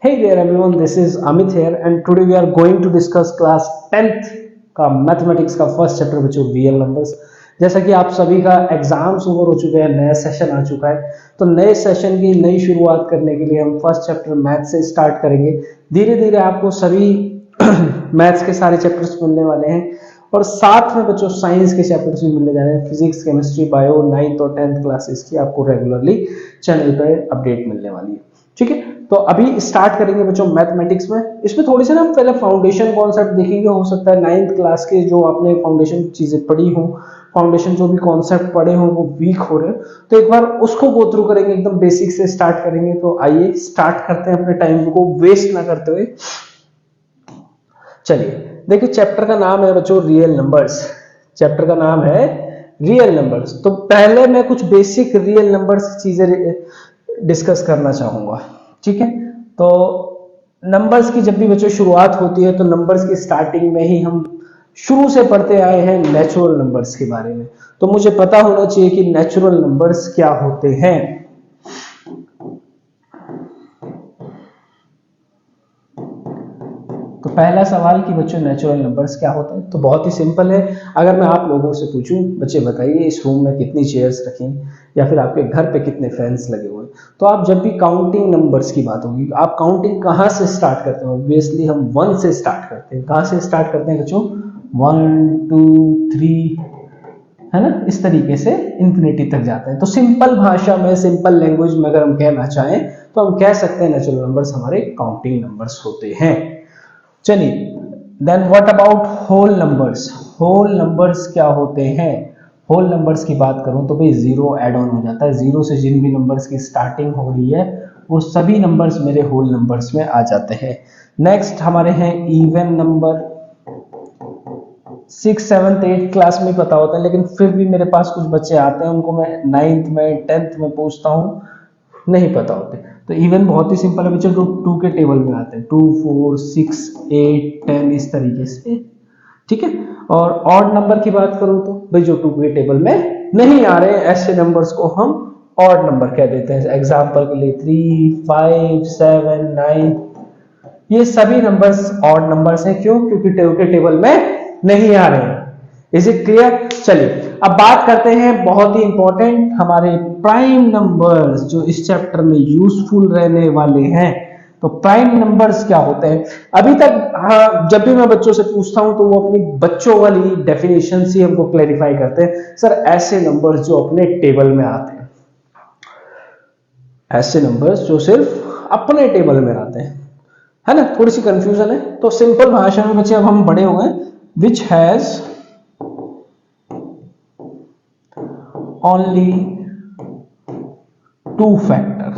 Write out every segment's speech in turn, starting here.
Hey there everyone, this is Amit here and today we are going to discuss class 10th का mathematics का first chapter बच्चों real numbers. जैसा कि आप सभी का एग्जाम्स ओवर हो चुके हैं, नया सेशन आ चुका है, तो नए सेशन की नई शुरुआत करने के लिए हम फर्स्ट चैप्टर मैथ से स्टार्ट करेंगे। धीरे धीरे आपको सभी मैथ्स के सारे चैप्टर्स मिलने वाले हैं और साथ में बच्चों साइंस के चैप्टर्स भी मिलने जा रहे हैं। फिजिक्स, केमिस्ट्री, बायो 9th और 10th क्लासेस की आपको रेगुलरली चैनल पर अपडेट मिलने वाली है। ठीक है, तो अभी स्टार्ट करेंगे बच्चों मैथमेटिक्स में। इसमें थोड़ी सी ना पहले फाउंडेशन कॉन्सेप्ट देखेंगे। हो सकता है 9th क्लास के जो आपने फाउंडेशन चीजें पढ़ी हो, फाउंडेशन जो भी कॉन्सेप्ट पढ़े हो वो वीक हो रहे हो, तो एक बार उसको गो थ्रू करेंगे, एकदम बेसिक से स्टार्ट करेंगे। तो आइए स्टार्ट करते हैं अपने टाइम को वेस्ट ना करते हुए। चलिए देखिए, चैप्टर का नाम है बच्चों रियल नंबर्स। चैप्टर का नाम है रियल नंबर्स। तो पहले मैं कुछ बेसिक रियल नंबर्स चीजें डिस्कस करना चाहूंगा। ठीक है, तो नंबर्स की जब भी बच्चों शुरुआत होती है तो नंबर्स की स्टार्टिंग में ही हम शुरू से पढ़ते आए हैं नेचुरल नंबर्स के बारे में। तो मुझे पता होना चाहिए कि नेचुरल नंबर्स क्या होते हैं। तो पहला सवाल कि बच्चों नेचुरल नंबर्स क्या होते हैं, तो बहुत ही सिंपल है। अगर मैं आप लोगों से पूछूं, बच्चे बताइए इस रूम में कितनी चेयर्स रखी या फिर आपके घर पे कितने फैंस लगे हुए हैं, तो आप जब भी काउंटिंग नंबर्स की बात होगी, आप काउंटिंग कहाँ से स्टार्ट करते हैं? ऑब्वियसली हम 1 से स्टार्ट करते हैं। कहाँ से स्टार्ट करते हैं बच्चों? 1 2 3, है ना, इस तरीके से इंफिनिटी तक जाते हैं। तो सिंपल भाषा में, सिंपल लैंग्वेज में अगर हम कहना चाहें तो हम कह सकते हैं नेचुरल नंबर्स हमारे काउंटिंग नंबर्स होते हैं। चलिए, then what about whole numbers? Whole numbers क्या होते हैं? होल नंबर्स की बात करूं तो भाई जीरो ऐड ऑन हो जाता है। जीरो से जिन भी नंबर्स की स्टार्टिंग हो रही है वो सभी नंबर्स मेरे होल नंबर्स में आ जाते हैं। नेक्स्ट हमारे हैं even number. 6th 7th 8th class में पता होता है, लेकिन फिर भी मेरे पास कुछ बच्चे आते हैं उनको मैं 9th में 10th में पूछता हूँ, नहीं पता होते। तो इवन बहुत ही सिंपल है बच्चों, 2 के टेबल में आते हैं 2 4 6 8 10 इस तरीके से। ठीक है, और ऑड नंबर की बात करूं तो भाई जो 2 के टेबल में नहीं आ रहे हैं ऐसे नंबर्स को हम ऑड नंबर कह देते हैं। एग्जांपल के लिए 3 5 7 9, ये सभी नंबर्स ऑड नंबर्स हैं। क्यों? क्योंकि 2 के टेबल में नहीं आ रहे हैं। Is it clear? चलिए अब बात करते हैं बहुत ही इंपॉर्टेंट हमारे प्राइम नंबर्स, जो इस चैप्टर में यूजफुल रहने वाले हैं। तो प्राइम नंबर्स क्या होते हैं? अभी तक हाँ, जब भी मैं बच्चों से पूछता हूं तो वो अपनी बच्चों वाली डेफिनेशन से हमको क्लैरिफाई करते हैं, सर ऐसे नंबर्स जो अपने टेबल में आते हैं, ऐसे नंबर्स जो सिर्फ अपने टेबल में आते हैं, है ना। थोड़ी सी कंफ्यूजन है, तो सिंपल भाषा में बच्चे अब हम बड़े हो गए, विच हैज ओनली 2 फैक्टर।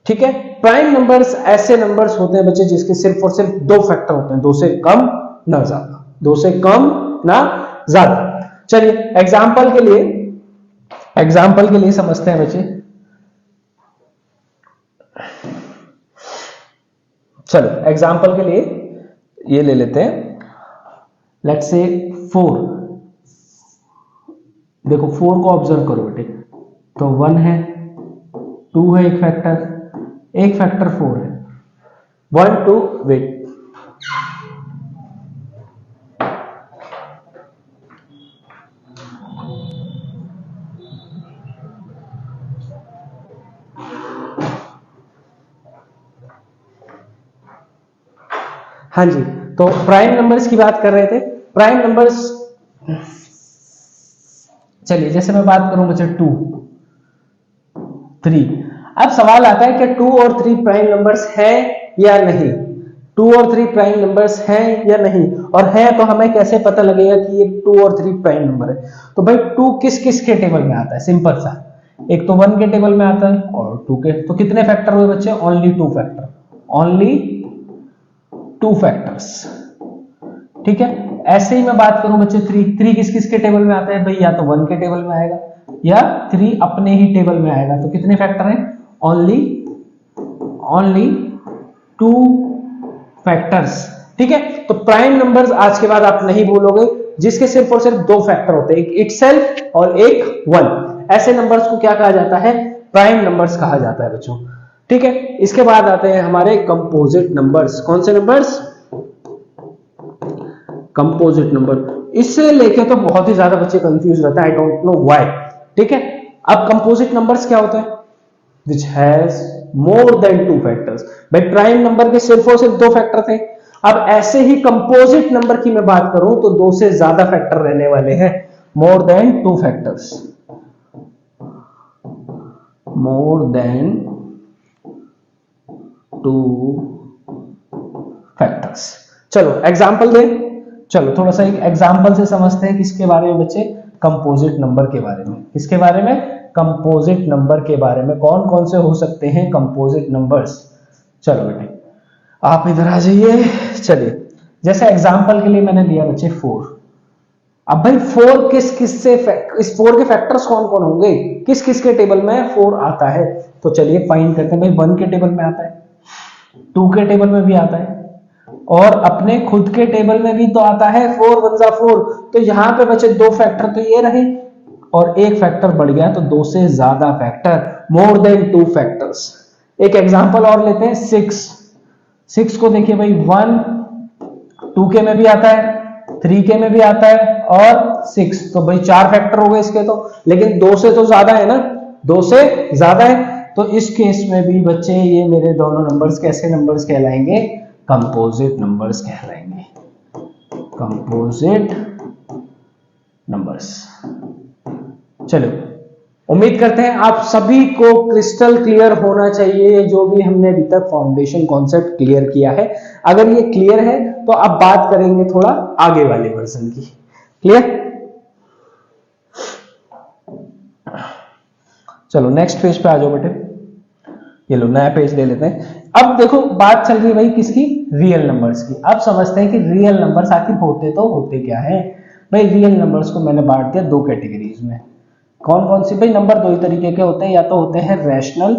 ठीक है, प्राइम नंबर्स ऐसे नंबर्स होते हैं बच्चे जिसके सिर्फ और सिर्फ 2 फैक्टर होते हैं, 2 से कम ना ज्यादा, 2 से कम ना ज्यादा। चलिए एग्जाम्पल के लिए समझते हैं बच्चे। चलो एग्जाम्पल के लिए ये ले लेते हैं, लेट्स से 4। देखो 4 को ऑब्जर्व करो बेटे, तो 1 है, 2 है, एक फैक्टर 4 है, 1 2 वेट, हाँ जी। तो प्राइम नंबर्स की बात कर रहे थे। प्राइम नंबर्स, चलिए जैसे मैं बात करूं बच्चे 2 3, अब सवाल आता है कि 2 और 3 प्राइम नंबर्स हैं या नहीं। 2 और 3 प्राइम नंबर्स हैं या नहीं, और है तो हमें कैसे पता लगेगा कि ये 2 और 3 प्राइम नंबर है? तो भाई 2 किस किस के टेबल में आता है? सिंपल सा, एक तो 1 के टेबल में आता है और 2 के। तो कितने फैक्टर हुए बच्चे? Only 2 factor, only 2 factors. ठीक है, ऐसे ही मैं बात करूं बच्चे 3 किस किस के टेबल में आता है? भाई या तो 1 के टेबल में आएगा या 3 अपने ही टेबल में आएगा। तो कितने फैक्टर हैं? Only 2 factors. ठीक है, तो प्राइम नंबर्स आज के बाद आप नहीं भूलोगे जिसके सिर्फ और सिर्फ 2 फैक्टर होते हैं, एक इटसेल्फ और एक 1। ऐसे नंबर्स को क्या कहा जाता है? प्राइम नंबर्स कहा जाता है बच्चों। ठीक है, इसके बाद आते हैं हमारे कंपोजिट नंबर्स। कौन से नंबर्स? Composite number. इससे लेके तो बहुत ही ज्यादा बच्चे कंफ्यूज रहते हैं, आई डोंट नो व्हाई। ठीक है, अब कंपोजिट नंबर्स क्या होता है? Which has more than two factors. भाई प्राइम नंबर के सिर्फ और सिर्फ दो फैक्टर थे। अब ऐसे ही कंपोजिट नंबर की मैं बात करूं तो दो से ज्यादा फैक्टर रहने वाले हैं, more than two factors, more than two factors. चलो एग्जांपल दें, चलो थोड़ा सा एक एग्जांपल से समझते हैं किसके बारे में बच्चे? कंपोजिट नंबर के बारे में। किसके बारे में? कंपोजिट नंबर के बारे में। कौन कौन से हो सकते हैं कंपोजिट नंबर्स? चलो बेटे आप इधर आ जाइए। चलिए जैसे एग्जांपल के लिए मैंने लिया बच्चे 4। अब भाई 4 किस किस से इस 4 के फैक्टर्स कौन कौन होंगे, किस किस के टेबल में 4 आता है? तो चलिए फाइंड करते हैं। भाई 1 के टेबल में आता है, 2 के टेबल में भी आता है, और अपने खुद के टेबल में भी तो आता है। 4 1 जा 4। तो यहां पे बचे दो फैक्टर तो ये रहे, और एक फैक्टर बढ़ गया तो दो से ज्यादा factor, more than two factors. एक एग्जांपल और लेते हैं 6 को देखिए भाई 1 2 के में भी आता है, 3 के में भी आता है, और 6। तो भाई 4 फैक्टर हो गए इसके तो, लेकिन 2 से तो ज्यादा है ना, 2 से ज्यादा है। तो इस केस में भी बच्चे ये मेरे दोनों नंबर्स कैसे नंबर्स कहलाएंगे? कंपोजिट नंबर्स कहलाएंगे, कंपोजिट नंबर्स। चलो उम्मीद करते हैं आप सभी को क्रिस्टल क्लियर होना चाहिए जो भी हमने अभी तक फाउंडेशन कॉन्सेप्ट क्लियर किया है। अगर ये क्लियर है तो अब बात करेंगे थोड़ा आगे वाले वर्जन की। क्लियर? चलो नेक्स्ट पेज पे आ जाओ बेटे। ये लो नया पेज ले लेते हैं। अब देखो बात चल रही है भाई किसकी? रियल नंबर्स की। अब समझते हैं कि रियल नंबर्स आखिर होते तो होते क्या है। भाई रियल नंबर्स को मैंने बांट दिया दो कैटेगरीज में। कौन कौन सी? भाई नंबर दो ही तरीके के होते हैं, या तो होते हैं रैशनल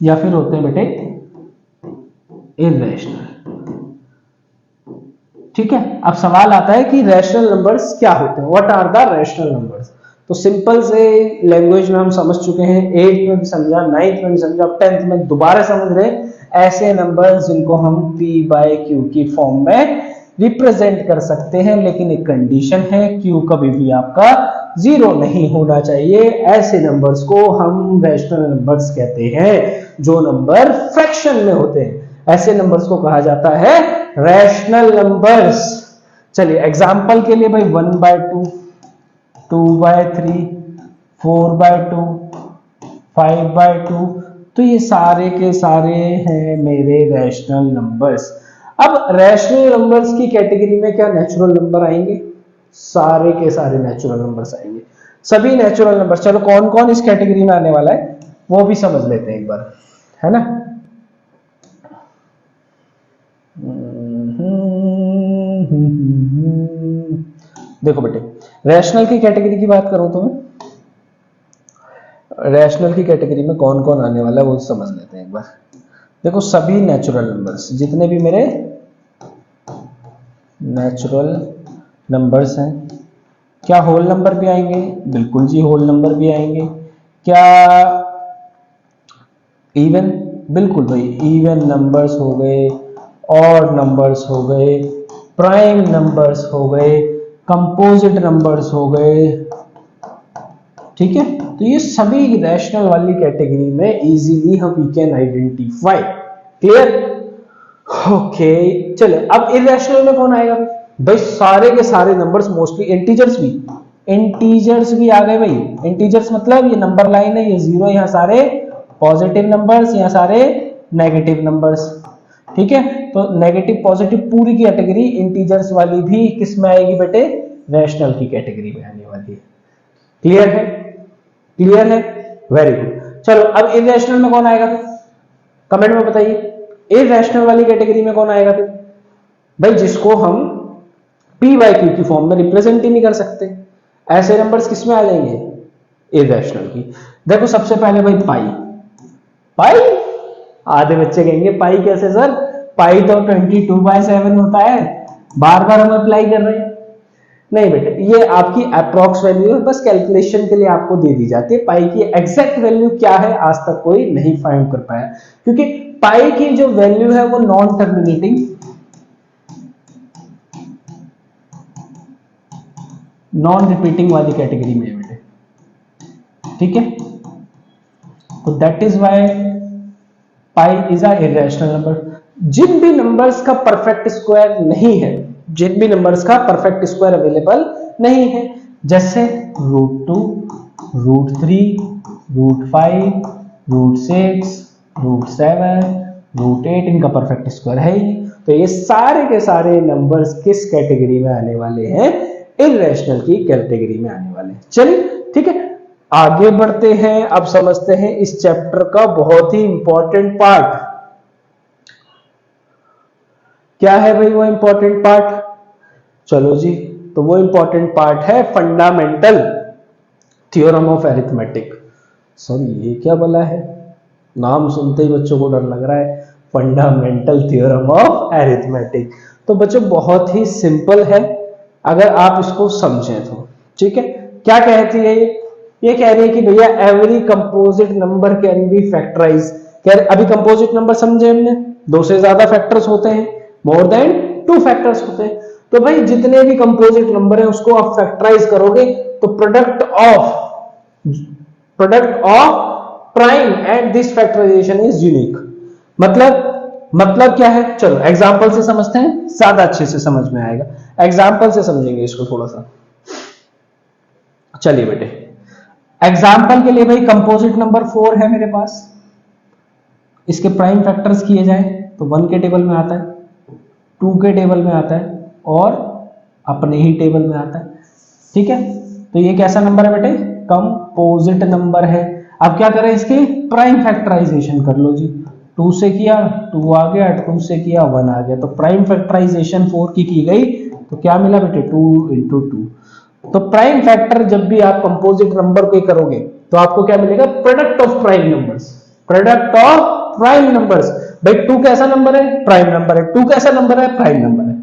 या फिर होते हैं बेटे इररेशनल। ठीक है, अब सवाल आता है कि रैशनल नंबर्स क्या होते हैं? What are the rational numbers? तो सिंपल से लैंग्वेज में हम समझ चुके हैं, 8th में भी समझा, 9th में भी समझा, 10th में दोबारा समझ रहे हैं। ऐसे नंबर्स जिनको हम p बाय q की फॉर्म में रिप्रेजेंट कर सकते हैं, लेकिन एक कंडीशन है, q कभी भी आपका जीरो नहीं होना चाहिए। ऐसे नंबर्स को हम रैशनल नंबर्स कहते हैं, जो नंबर फ्रैक्शन में होते हैं। ऐसे नंबर्स को कहा जाता है रैशनल नंबर्स। चलिए एग्जांपल के लिए भाई 1/2, 2/3, 4/2, 5/2, तो ये सारे के सारे हैं मेरे रैशनल नंबर्स। अब रैशनल नंबर्स की कैटेगरी में क्या नेचुरल नंबर आएंगे? सारे के सारे नेचुरल नंबर्स आएंगे, सभी नेचुरल नंबर्स। चलो कौन कौन इस कैटेगरी में आने वाला है वो भी समझ लेते हैं एक बार, है ना। देखो बेटे रैशनल की कैटेगरी की बात करूं तो मैं रैशनल की कैटेगरी में कौन कौन आने वाला है वो समझ लेते हैं एक बार। देखो सभी नेचुरल नंबर्स, जितने भी मेरे नेचुरल नंबर्स हैं, क्या होल नंबर भी आएंगे? बिल्कुल जी, होल नंबर भी आएंगे। क्या इवन? बिल्कुल भाई, इवन नंबर्स हो गए, ऑड नंबर्स हो गए, प्राइम नंबर्स हो गए, कंपोजिट नंबर्स हो गए। ठीक है, तो ये सभी रैशनल वाली कैटेगरी में इजीली हम we can identify. Clear? Okay चले अब इररेशनल में कौन आएगा? भाई सारे के सारे नंबर्स, मोस्टली इंटीजर्स भी आ गए भाई। इंटीजर्स मतलब ये नंबर लाइन है, ये जीरो, यहाँ सारे पॉजिटिव नंबर्स, यहाँ सारे नेगेटिव नंबर्स। ठीक है, तो नेगेटिव पॉजिटिव पूरी की कैटेगरी इंटीजर्स वाली भी किस में आएगी बेटे? रैशनल की कैटेगरी में आने वाली है। क्लियर है? क्लियर है, वेरी गुड। चलो अब इररेशनल में कौन आएगा फिर? कमेंट में बताइए। इररेशनल वाली कैटेगरी में कौन आएगा फिर? भाई जिसको हम p बाय q की फॉर्म में रिप्रेजेंट ही नहीं कर सकते, ऐसे नंबर्स किस में आ जाएंगे? इररेशनल की। देखो सबसे पहले भाई पाई। आधे बच्चे कहेंगे पाई कैसे सर? पाई तो 22/7 होता है, बार बार हम अप्लाई कर रहे हैं। नहीं बेटे, ये आपकी अप्रॉक्स वैल्यू है, बस कैलकुलेशन के लिए आपको दे दी जाती है। पाई की एग्जैक्ट वैल्यू क्या है आज तक कोई नहीं फाइंड कर पाया, क्योंकि पाई की जो वैल्यू है वो नॉन टर्मिनेटिंग, नॉन रिपीटिंग वाली कैटेगरी में है बेटे, ठीक है। तो that is why pi is a irrational number. जिन भी नंबर्स का परफेक्ट स्क्वायर नहीं है, जिन भी नंबर्स का परफेक्ट स्क्वायर अवेलेबल नहीं है, जैसे √2, √3, √5, √6, √7, √8, इनका परफेक्ट स्क्वायर है ही। तो ये सारे के सारे नंबर्स किस कैटेगरी में आने वाले हैं? इरेशनल की कैटेगरी में आने वाले हैं। चलिए ठीक है, आगे बढ़ते हैं। अब समझते हैं इस चैप्टर का बहुत ही इंपॉर्टेंट पार्ट। क्या है भाई वो इंपॉर्टेंट पार्ट? चलो जी, तो वो इंपॉर्टेंट पार्ट है fundamental theorem of arithmetic. Sorry, ये क्या बोला है? नाम सुनते ही बच्चों को डर लग रहा है, फंडामेंटल थ्योरम ऑफ अरिथमेटिक। तो बच्चों बहुत ही सिंपल है अगर आप इसको समझें तो, ठीक है। क्या कहती है ये कह रही है कि भैया every composite number can be factorise. अभी कंपोजिट नंबर समझे हमने, दो से ज्यादा फैक्टर्स होते हैं, मोर देन 2 फैक्टर्स होते हैं। तो भाई जितने भी कंपोजिट नंबर है उसको आप फैक्टराइज करोगे तो product of prime and this factorisation is unique. मतलब क्या है? चलो एग्जांपल से समझते हैं, ज्यादा अच्छे से समझ में आएगा। एग्जांपल से समझेंगे इसको थोड़ा सा। चलिए बेटे, एग्जांपल के लिए भाई कंपोजिट नंबर 4 है मेरे पास, इसके प्राइम फैक्टर्स किए जाए तो 1 के टेबल में आता है, 2 के टेबल में आता है और अपने ही टेबल में आता है, ठीक है। तो ये कैसा नंबर है बेटे? कंपोजिट नंबर है। अब क्या करें, इसके प्राइम फैक्टराइजेशन कर लो जी। 2 से किया 2 आ गया, 2 से किया 1 आ गया। तो प्राइम फैक्टराइजेशन 4 की गई तो क्या मिला बेटे? 2 × 2। तो प्राइम फैक्टर जब भी आप कंपोजिट नंबर को करोगे तो आपको क्या मिलेगा? Product of prime numbers. Product of prime numbers. भाई 2 कैसा नंबर है? प्राइम नंबर है। 2 कैसा नंबर है? प्राइम नंबर है।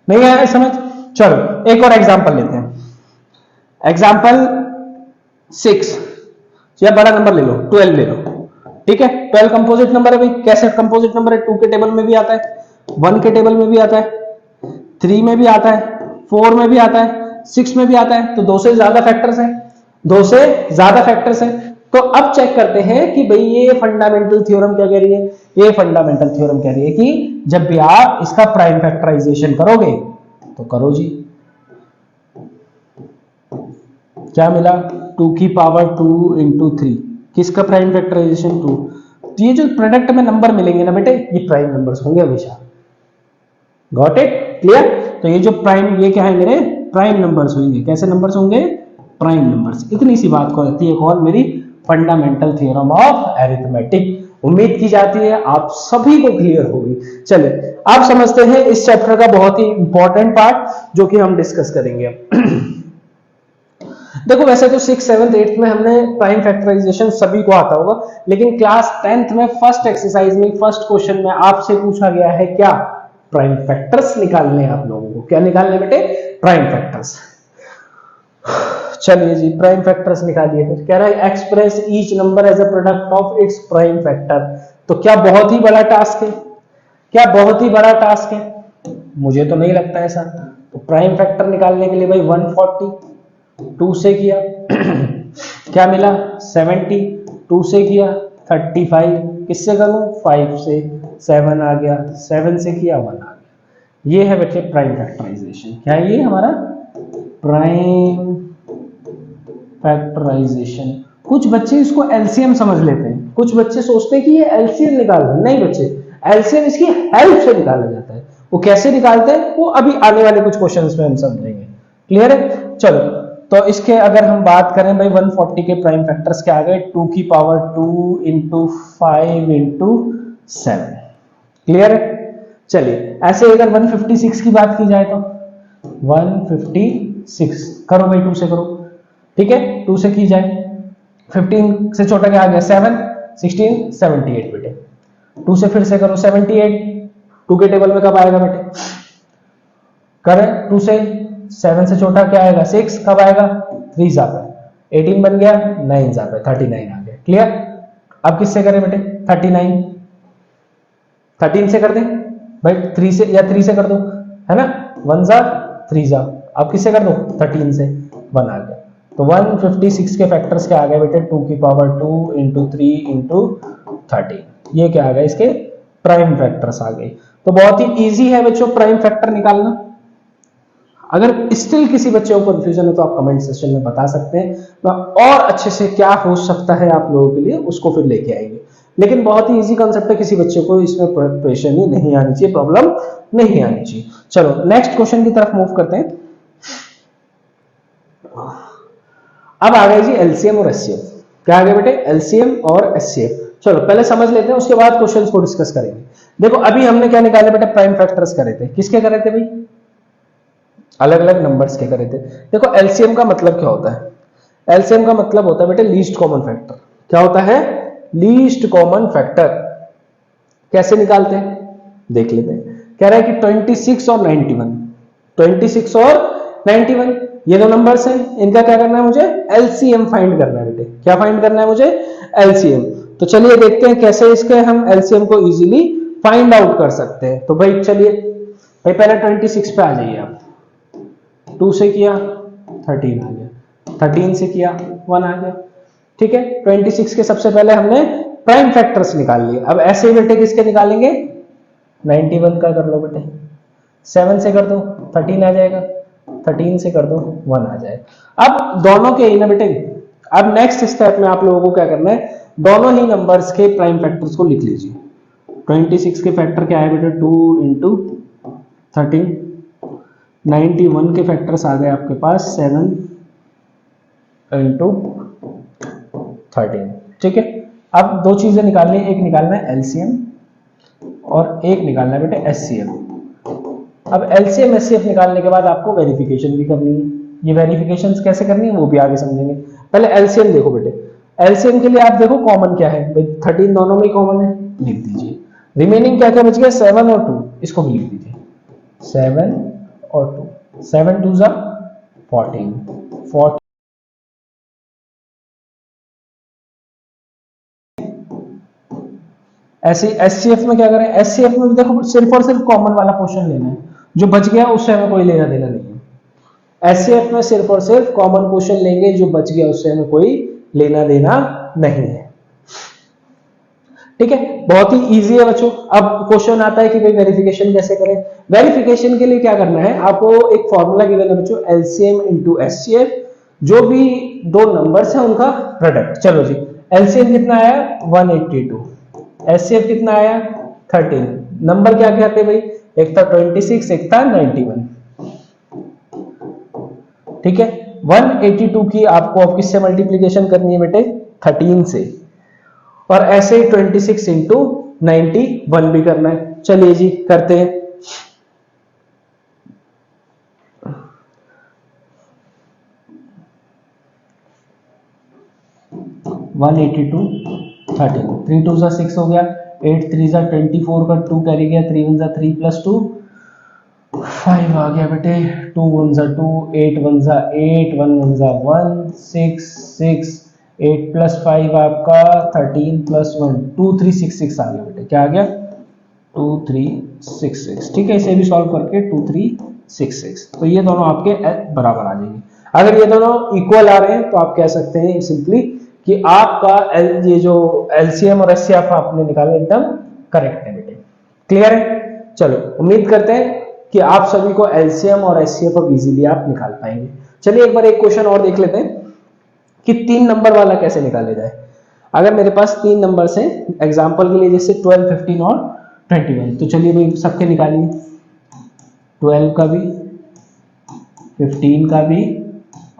नहीं आया समझ? चलो एक और एग्जांपल लेते हैं। एग्जांपल 6, या बड़ा नंबर ले लो, 12 ले लो, ठीक है। 12 कंपोजिट नंबर है भाई। कैसे कंपोजिट नंबर है? 2 के टेबल में भी आता है, 1 के टेबल में भी आता है, 3 में भी आता है, 4 में भी आता है, 6 में भी आता है। तो 2 से ज्यादा फैक्टर्स हैं, 2 से ज्यादा फैक्टर्स हैं। तो अब चेक करते हैं कि भाई ये फंडामेंटल थ्योरम क्या कह रही है। ये फंडामेंटल थ्योरम कह रही है कि जब भी आप इसका प्राइम फैक्टराइजेशन करोगे तो करो जी। क्या मिला? 2 की पावर 2 × 3। किसका प्राइम फैक्टराइजेशन? 2। तो ये जो प्रोडक्ट में नंबर मिलेंगे ना बेटे, ये प्राइम नंबर्स होंगे हमेशा। Got it? क्लियर? तो ये जो प्राइम, ये क्या है मेरे? प्राइम नंबर्स होंगे। कैसे नंबर्स होंगे? Prime numbers. इतनी सी बात को आती है कौन? मेरी फंडामेंटल थ्योरम ऑफ अरिथमेटिक। उम्मीद की जाती है आप सभी को क्लियर होगी। चलिए आप समझते हैं इस चैप्टर का बहुत ही इंपॉर्टेंट पार्ट जो कि हम डिस्कस करेंगे अब। देखो वैसे तो 6, 7, 8 में हमने प्राइम फैक्टराइजेशन सभी को आता होगा, लेकिन क्लास 10th में फर्स्ट एक्सरसाइज में फर्स्ट क्वेश्चन में आपसे पूछा गया है क्या? प्राइम फैक्टर्स निकालने हैं आप लोगों को। क्या निकालने बेटे? Prime factors. चलिए जी, प्राइम फैक्टर्स निकालिए। फिर कह रहा है express each number as a product of its prime factor. तो क्या बहुत ही बड़ा टास्क है? क्या बहुत ही बड़ा टास्क है? मुझे तो नहीं लगता ऐसा। तो प्राइम फैक्टर निकालने के लिए भाई 140, 2 से किया क्या मिला? 70, 2 से किया 35, किससे करूं? 5 से। 7 आ गया, 7 से किया 1 आ गया। ये है बच्चे प्राइम फैक्टराइजेशन। क्या है ये हमारा? Prime factorisation. कुछ बच्चे इसको एलसीएम समझ लेते हैं, कुछ बच्चे सोचते हैं कि ये एलसीएम निकालना। नहीं बच्चे, एलसीएम इसकी हेल्प से निकाला जाता है। वो कैसे निकालते हैं वो अभी आने वाले कुछ क्वेश्चंस में हम समझेंगे। क्लियर है? चलो तो इसके अगर हम बात करें भाई 140 के प्राइम फैक्टर्स क्या आ गए? 2 की पावर 2 × 5 × 7। क्लियर है? चलिए ऐसे अगर 156 की बात की जाए तो 156 करो भाई, 2 से करो, ठीक है। 2 से की जाए, 15 से छोटा क्या आ गया? 7, 16, 78 बेटे। 2 से फिर से करो 78, 2 के टेबल में कब आएगा बेटे? करें 2 से 7 से छोटा क्या आएगा 6, कब आएगा 3 जा पे 18 बन गया, 9 जा पे 39 आ गया। क्लियर। अब किससे करें बेटे 39, 13 से कर दें भाई, 3 से या 3 से कर दो, है ना, 1 जा 3 जा। अब किससे कर दो 13 से, 1 आ गया। तो 156 के फैक्टर्स क्या आ गए बेटे 2 की पावर 2 इंटू 3 इंटू 13, ये क्या आ गया इसके प्राइम फैक्टर्स आ गए। तो बहुत ही इजी है बच्चों प्राइम फैक्टर निकालना। अगर स्टिल किसी बच्चे को कंफ्यूजन है तो आप कमेंट सेक्शन में बता सकते हैं, मैं और अच्छे से क्या हो सकता है आप लोगों के लिए उसको फिर लेके आएंगे। लेकिन बहुत ही इजी कॉन्सेप्ट है, किसी बच्चे को इसमें परेशानी नहीं आनी चाहिए, प्रॉब्लम नहीं आनी चाहिए। चलो नेक्स्ट क्वेश्चन की तरफ मूव करते हैं। अब आ गए जी एलसीएम और एचसीएफ। क्या आ गया बेटे एलसीएम और एचसीएफ। चलो पहले समझ लेते हैं, उसके बाद क्वेश्चंस को डिस्कस करेंगे। देखो अभी हमने क्या निकाले बेटे प्राइम फैक्टर्स करे थे, किसके करे थे भाई, अलग अलग नंबर्स के करे थे। देखो एलसीएम का मतलब क्या होता है, एलसीएम का मतलब होता है बेटे लीस्ट कॉमन फैक्टर। क्या होता है लीस्ट कॉमन फैक्टर। कैसे निकालते हैं देख लेते हैं। कह रहा है कि 26 और 91, 26 और 91 ये दो नंबर्स हैं, इनका क्या करना है मुझे एलसीएम फाइंड करना है बेटे। क्या फाइंड करना है मुझे एलसीएम। तो चलिए देखते हैं कैसे इसके हम एलसीएम को इजीली फाइंड आउट कर सकते हैं। तो भाई चलिए भाई पहले 26 पे आ जाइए आप, 2 से किया 13 आ गया, 13 से किया 1 आ गया। ठीक है 26 के सबसे पहले हमने प्राइम फैक्टर्स निकाल लिए। अब ऐसे ही बेटे किसके निकालेंगे 91 का कर लो बेटे, 7 से कर दो 13 आ जाएगा, 13 से कर दो 1 आ जाएगा। अब दोनों के ही ना बेटे, अब नेक्स्ट स्टेप में आप लोगों को क्या करना है दोनों ही नंबर्स के प्राइम फैक्टर्स को लिख लीजिए। 26 के फैक्टर क्या है बेटे 2 इंटू 13, 91 के फैक्टर्स आ गए आपके पास 7 इंटू 13। ठीक है अब दो चीजें निकालनी है, एक निकालना है एलसीएम और एक निकालना है बेटे एचसीएफ। अब एलसीएम एचसीएफ निकालने के बाद आपको वेरिफिकेशन भी करनी है। ये वेरिफिकेशन कैसे करनी है वो भी आगे समझेंगे। पहले एलसीएम देखो बेटे, एलसीएम के लिए आप देखो कॉमन क्या है भाई 13 दोनों में कॉमन है, लिख दीजिए। रिमेनिंग क्या क्या बच गया 7 और 2, इसको भी लिख दीजिए 7 और 2, 7 2 जा 14, 14 ऐसे एचसीएफ में क्या करें, एचसीएफ में भी देखो सिर्फ और सिर्फ कॉमन वाला पोर्शन लेना है, जो बच गया उससे हमें कोई लेना देना नहीं है। एचसीएफ में सिर्फ और सिर्फ कॉमन पोर्शन लेंगे, जो बच गया उससे हमें कोई लेना देना नहीं है। ठीक है बहुत ही इजी है बच्चों। अब क्वेश्चन आता है कि भाई वेरिफिकेशन कैसे करें। वेरिफिकेशन के लिए क्या करना है आपको, एक फॉर्मूला गिवन है बच्चों एलसीएम इंटू एचसीएफ, जो भी दो नंबर्स हैं उनका प्रोडक्ट। चलो जी एलसीएम कितना आया 182, एचसीएफ कितना आया 13। नंबर क्या क्या थे भाई, एक था 26 एक था 91। ठीक है 182 की आपको अब किससे मल्टीप्लीकेशन करनी है बेटे 13 से, और ऐसे ही 26 इंटू 91 भी करना है। चलिए जी करते हैं। वन 82 13, 3 2 जा 6 हो गया, 8 3 जा 24 का 2 कैरी गया, 3 1 जा 3 प्लस 2 5 आ गया बेटे, 2 1 जा 2, 8 1 जा 8, 1 1 जा 1, 6 6, 8 प्लस 5 आपका 13 प्लस 1 2 3 6 6 आ गया बेटे। क्या आ गया 2 3 6 6। ठीक है इसे भी सॉल्व करके 2 3 6 6, तो ये दोनों आपके बराबर आ जाएंगे। अगर ये दोनों इक्वल आ रहे हैं तो आप कह सकते हैं सिंपली कि आपका ये जो एलसीएम और एचसीएफ आपने निकाले एकदम करेक्ट है बेटे। क्लियर है। चलो उम्मीद करते हैं कि आप सभी को एलसीएम और एचसीएफ अब इजीली आप निकाल पाएंगे। चलिए एक बार एक क्वेश्चन और देख लेते हैं कि 3 नंबर वाला कैसे निकाले जाए। अगर मेरे पास 3 नंबर्स हैं एग्जांपल के लिए जैसे 12 15 और 21, तो चलिए भाई सबके निकालिए, 12 का भी 15 का भी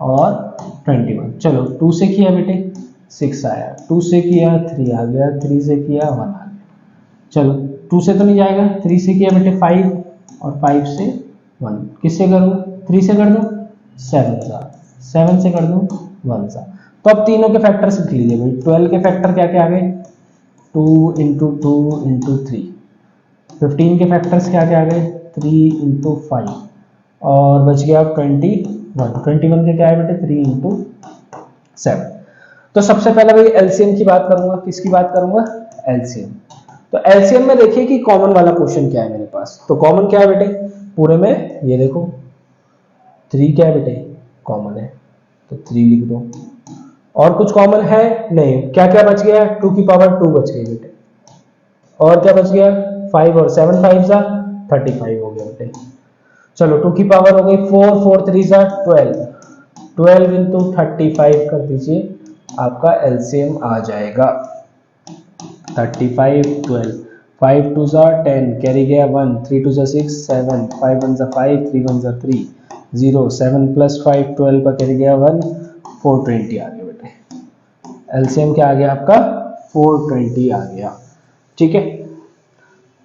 और 21। चलो 2 से किया बेटे 6 आया, 2 से किया 3 आ गया, 3 से किया 1 आ गया। चलो 2 से तो नहीं जाएगा, 3 से किया बेटे 5 और 5 से 1, किससे करूं 3 से कर दूं 7 सा, 7 से कर दूं 1 सा। तो अब तीनों के फैक्टर्स लिख लीजिए भाई। 12 के फैक्टर क्या क्या आ गए 2 इंटू 2 इंटू 3, 15 के फैक्टर्स क्या क्या आ गए 3 इंटू 5, और बच गया 21 के क्या है बेटे 3 इंटू 7। तो सबसे पहले भाई एलसीएम की बात करूंगा, किसकी बात करूंगा, एलसीएम। तो एलसीएम में देखिए कि कॉमन वाला क्वेश्चन क्या है मेरे पास, तो कॉमन क्या है बेटे पूरे में, ये देखो 3 क्या है बेटे कॉमन है, तो 3 लिख दो। और कुछ कॉमन है नहीं, क्या क्या बच गया, 2 की पावर 2 बच गई बेटे, और क्या बच गया 5 और 7 5 जा 35 हो गया बेटे। चलो 2 की पावर हो गई 4, 4 3 जा 12, 12 इंटू 35 कर दीजिए, आपका एलसीएम आ जाएगा 35, 12, 5 2 जा 10, कैरी गया 1, 3 2 जा 6 7, 5 1 जा 5, 3 1 जा 3, 0, 7 प्लस 5 12 का कैरी गया 1, 420 आ गया बेटे। एलसीएम क्या आ गया आपका 420 आ गया। ठीक है,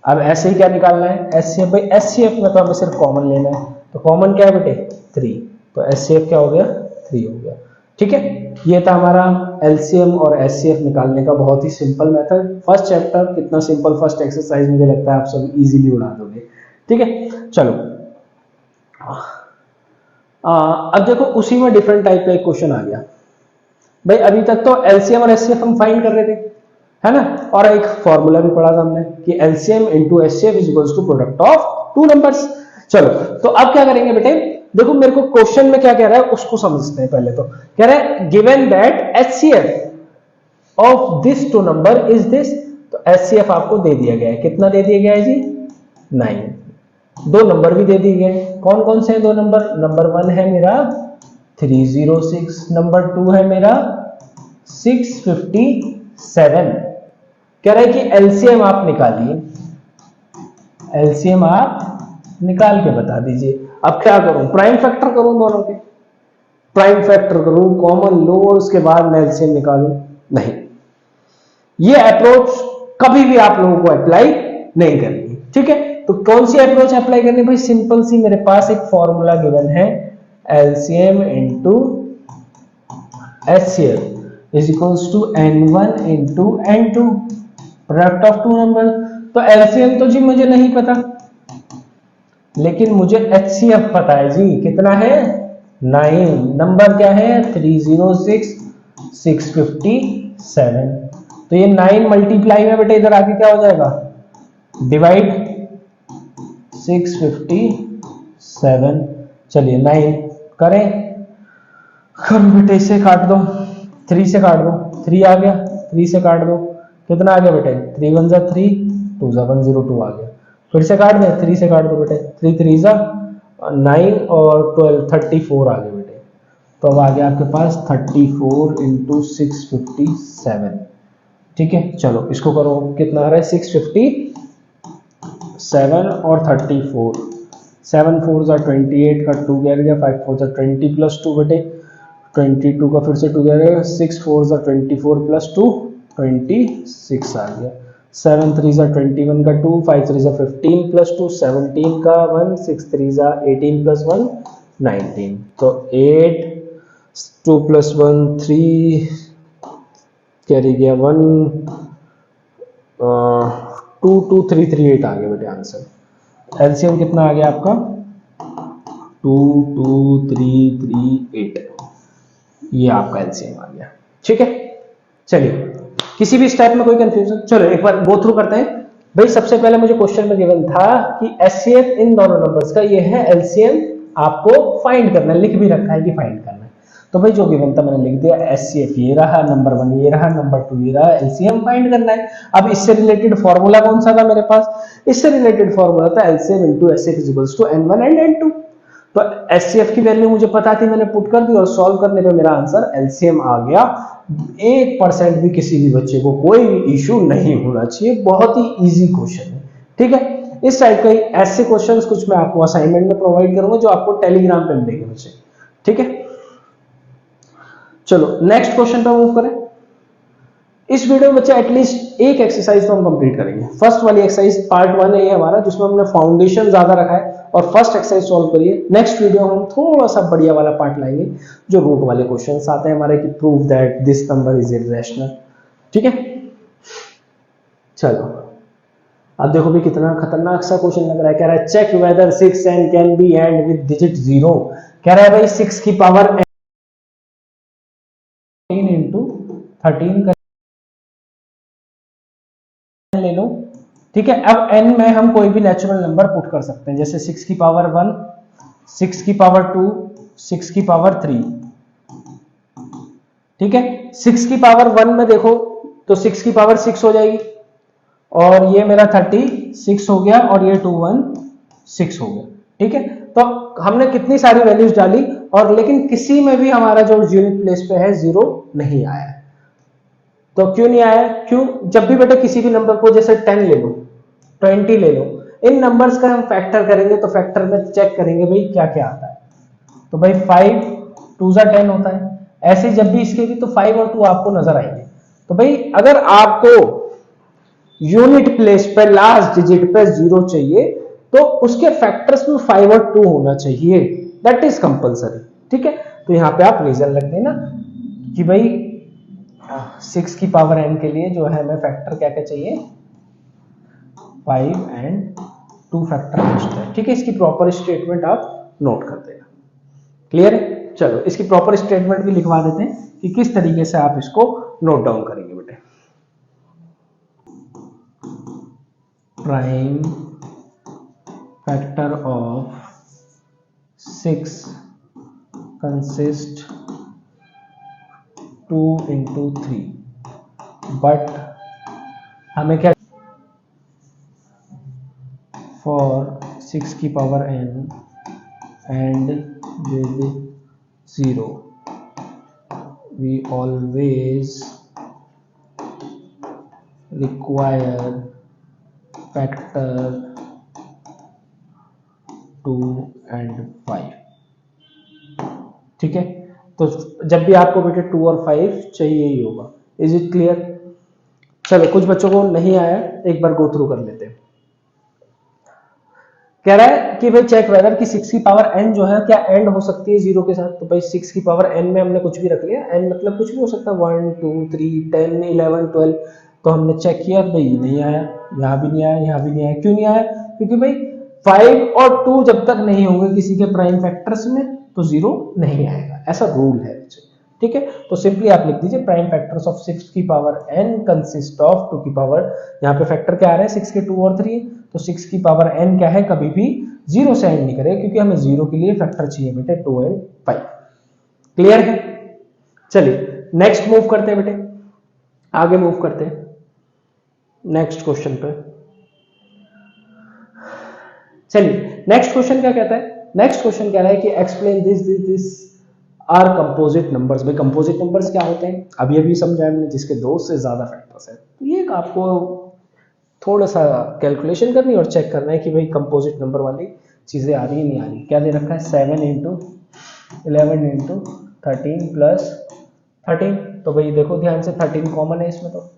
अब ऐसे ही क्या निकालना है एचसीएफ, भाई एचसीएफ में तो हमें सिर्फ कॉमन लेना है, तो कॉमन क्या है बेटे 3, तो एचसीएफ क्या हो गया 3 हो गया। ठीक है, ये था हमारा एलसीएम और एचसीएफ निकालने का बहुत ही सिंपल मेथड। फर्स्ट चैप्टर कितना सिंपल, फर्स्ट एक्सरसाइज मुझे लगता है आप सब इजीली उड़ा दोगे। ठीक है, चलो अब देखो उसी में डिफरेंट टाइप का एक क्वेश्चन आ गया। भाई अभी तक तो एलसीएम और एचसीएफ हम फाइंड कर रहे थे, है ना, और एक फॉर्मूला भी पढ़ा था हमने कि LCM into HCF is equals to product of two numbers. चलो तो अब क्या करेंगे बेटे, देखो मेरे को क्वेश्चन में क्या कह रहा है उसको समझते हैं। पहले तो कह रहा है given that HCF of this two number is this, तो एचसीएफ आपको दे दिया गया है, कितना दे दिया गया है जी 9। दो नंबर भी दे दिए गए, कौन कौन से हैं दो नंबर, नंबर 1 है मेरा 306, नंबर 2 है मेरा 657। कह रहा है कि एलसीएम आप निकालिए, एलसीएम आप निकाल के बता दीजिए। अब क्या करूं, प्राइम फैक्टर करूं दोनों के, प्राइम फैक्टर करूं, कॉमन लो और उसके बाद मैं एलसीएम निकालूं, नहीं, ये अप्रोच कभी भी आप लोगों को अप्लाई नहीं करनी। ठीक है, तो कौन सी अप्रोच अप्लाई करनी भाई, सिंपल सी, मेरे पास एक फॉर्मूला गिवन है LCM into HCF is equals to n1 into n2 product of two number. तो एलसीएम तो जी मुझे नहीं पता, लेकिन मुझे एचसीएफ पता है जी, कितना है 9, नंबर क्या है 306 657। तो ये 9 मल्टीप्लाई में बेटे इधर आके क्या हो जाएगा डिवाइड 657। चलिए 9 करें, करो बेटे, इसे काट दो, 3 से काट दो, 3 आ गया, 3 से काट दो, कितना आ गया बेटे 3 1 जा 3, 2 जा 102 आ गया। फिर से काट दे, 3 से काट दो बेटे, 3 3 जा 9 और 12 34 आ गए बेटे। तो अब आ गया आपके पास 34 इंटू 657। ठीक है, चलो इसको करो, कितना आ रहा है 657 और 34, 7 4 जा 28 का 2 गया, 5 4 जा 20 प्लस 2 बेटे 22 का फिर से 2 गया, 6 4 जा 24 प्लस 2 26 आ गया, 7 3 जा 21 का 2, 5 3 जा 15 प्लस 2 17 का 1, 6 3 जा 18 प्लस 1 19। तो 8 2 प्लस 1 3 कैरी गया 1 2 2 3 3 8 आ गया बेटे आंसर। एलसीएम कितना आ गया आपका 2 2 3 3 8, ये आपका एलसीएम आ गया। ठीक है, चलिए किसी भी स्टेप में कोई कंफ्यूजन, चलो एक बार गो थ्रू करते हैं। भाई सबसे पहले मुझे क्वेश्चन में गिवन था कि एचसीएफ इन दोनों नंबर्स का, ये है एलसीएम आपको फाइंड करना है, लिख भी रखा है कि फाइंड करना है। तो भाई जो गिवन था मैंने लिख दिया, एचसीएफ ये रहा, नंबर 1 ये रहा, नंबर 2 ये रहा, एलसीएम फाइंड करना है। अब इससे रिलेटेड फॉर्मूला कौन सा था मेरे पास, इससे रिलेटेड फॉर्मूला था LCM into HCF is equals to n1 and n2। तो एचसीएफ की वैल्यू मुझे पता थी, मैंने पुट कर दी और सॉल्व करने पे मेरा आंसर एलसीएम आ गया। 1% भी किसी भी बच्चे को कोई भी इशू नहीं होना चाहिए, बहुत ही इजी क्वेश्चन है। ठीक है, इस टाइप के ऐसे क्वेश्चंस कुछ मैं आपको असाइनमेंट में प्रोवाइड करूंगा जो आपको टेलीग्राम पे मिलेंगे बच्चे। ठीक है, चलो नेक्स्ट क्वेश्चन पे मूव करें। इस वीडियो में बच्चे एटलीस्ट एक एक्सरसाइज तो हम कंप्लीट करेंगे। फर्स्ट वाली एक्सरसाइज पार्ट 1 है ये हमारा, जिसमें हमने फाउंडेशन ज्यादा रखा है, और फर्स्ट एक्सरसाइज सॉल्व करिए। नेक्स्ट वीडियो हम थोड़ा सा बढ़िया वाला पार्ट लाएंगे जो रूट वाले क्वेश्चंस आते हैं हमारे, कि prove that this number is irrational. ठीक है, चलो अब देखो भी कितना खतरनाक सा क्वेश्चन लग रहा है। कह रहा है check whether 6 n can be end with digit 0। कह रहा है भाई 6 की पावर n इंटू 13 ले लो, ठीक है। अब n में हम कोई भी नेचुरल नंबर पुट कर सकते हैं, जैसे 6 की पावर 1, 6 की पावर 2, 6 की पावर 3, ठीक है। 6 की पावर 1 में देखो तो 6 की पावर 6 हो जाएगी, और ये मेरा 36 हो गया, और ये 216 हो गया, ठीक है। तो हमने कितनी सारी वैल्यूज डाली, और लेकिन किसी में भी हमारा जो यूनिट प्लेस पे है 0 नहीं आया। तो क्यों नहीं आया? क्यों? जब भी बेटा किसी भी नंबर को, जैसे 10 ले लो, 20 ले लो, इन नंबर्स का हम फैक्टर करेंगे तो फैक्टर में चेक करेंगे भाई क्या क्या आता है। तो भाई 5 2 जा 10 होता है। ऐसे जब भी इसके भी तो 5 और 2 आपको नजर आएंगे। तो भाई अगर आपको यूनिट प्लेस पे लास्ट डिजिट पे 0 चाहिए तो उसके फैक्टर्स में 5 और 2 होना चाहिए, दैट इज कंपलसरी, ठीक है। तो यहाँ पे आप रीजन रख देना कि भाई 6 की पावर n के लिए जो है हमें फैक्टर क्या क्या चाहिए, 5 एंड 2 फैक्टर मस्ट है, ठीक है। इसकी प्रॉपर स्टेटमेंट आप नोट कर देना। क्लियर है? चलो इसकी प्रॉपर स्टेटमेंट भी लिखवा देते हैं कि किस तरीके से आप इसको नोट डाउन करेंगे बेटे। Prime factor of 6 consist 2 into 3, but हमें क्या, फॉर 6 की power n and with 0 we always require factor 2 and 5, ठीक है। तो जब भी आपको बेटे 2 और 5 चाहिए ही होगा। Is it clear? चलो कुछ बच्चों को नहीं आया, एक बार गो थ्रू कर लेते हैं। कह रहा है कि भाई चेक वेदर कि 6 की पावर n जो है क्या एंड हो सकती है 0 के साथ। तो भाई 6 की पावर n में हमने कुछ भी रख लिया, n मतलब कुछ भी हो सकता है, 1 2 3 10 11 12। तो हमने चेक किया भाई नहीं आया, यहाँ भी नहीं आया, यहाँ भी नहीं आया। क्यों नहीं आया? क्योंकि भाई 5 और 2 जब तक नहीं होंगे किसी के प्राइम फैक्टर्स में तो 0 नहीं आएगा, ऐसा रूल है, ठीक है। तो सिंपली आप लिख दीजिए प्राइम फैक्टर्स ऑफ 6 की पावर n कंसिस्ट ऑफ 2 की पावर, यहाँ पे फैक्टर क्या आ रहा है 6 के 2 और 3, तो 6 की पावर n क्या है, कभी भी 0 से एंड नहीं करेगा, क्योंकि हमें 0 के लिए फैक्टर चाहिए बेटे 2 and 5। क्लियर है? चलिए नेक्स्ट मूव करते हैं बेटे, आगे मूव करते हैं नेक्स्ट क्वेश्चन पे। चलिए नेक्स्ट क्वेश्चन क्या कहता है? नेक्स्ट क्वेश्चन कह रहा है कि explain this are composite numbers. भाई कंपोजिट नंबर्स क्या होते हैं? अभी अभी समझाया हमने, जिसके 2 से ज्यादा फैक्टर्स है। तो ये आपको थोड़ा सा कैलकुलेशन करनी और चेक करना है कि भाई कंपोजिट नंबर वाली चीजें आ रही है नहीं आ रही। क्या दे रखा है? 7 इंटू 11 इंटू 13 प्लस 13। तो भाई देखो ध्यान से 13 कॉमन है इसमें, तो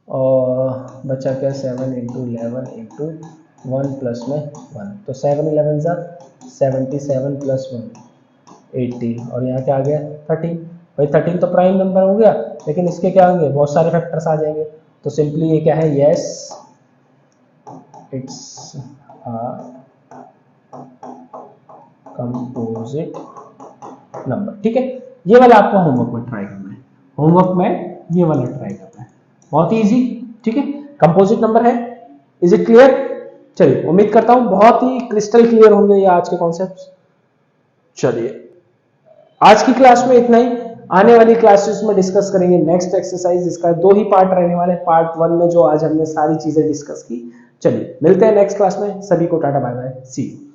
और बचा क्या 7 इंटू 11 इंटू 1 प्लस में 1, तो 7 11 सा 77 प्लस 1 80, और यहाँ क्या आ गया 13। भाई 13 तो प्राइम नंबर हो गया, लेकिन इसके क्या होंगे, बहुत सारे फैक्टर्स आ जाएंगे। तो सिंपली ये क्या है, यस इट्स कंपोजिट नंबर, ठीक है। ये वाला आपको होमवर्क में ट्राई करना है, होमवर्क में ये वाला ट्राई करना है, बहुत ही इजी, ठीक है। कंपोजिट नंबर है। Is it clear? चलिए उम्मीद करता हूं बहुत ही क्रिस्टल क्लियर होंगे ये आज के कॉन्सेप्ट्स। चलिए आज की क्लास में इतना ही, आने वाली क्लासेस में डिस्कस करेंगे नेक्स्ट एक्सरसाइज। इसका 2 ही पार्ट रहने वाले, पार्ट 1 में जो आज हमने सारी चीजें डिस्कस की। चलिए मिलते हैं नेक्स्ट क्लास में, सभी को tata bye bye, see you.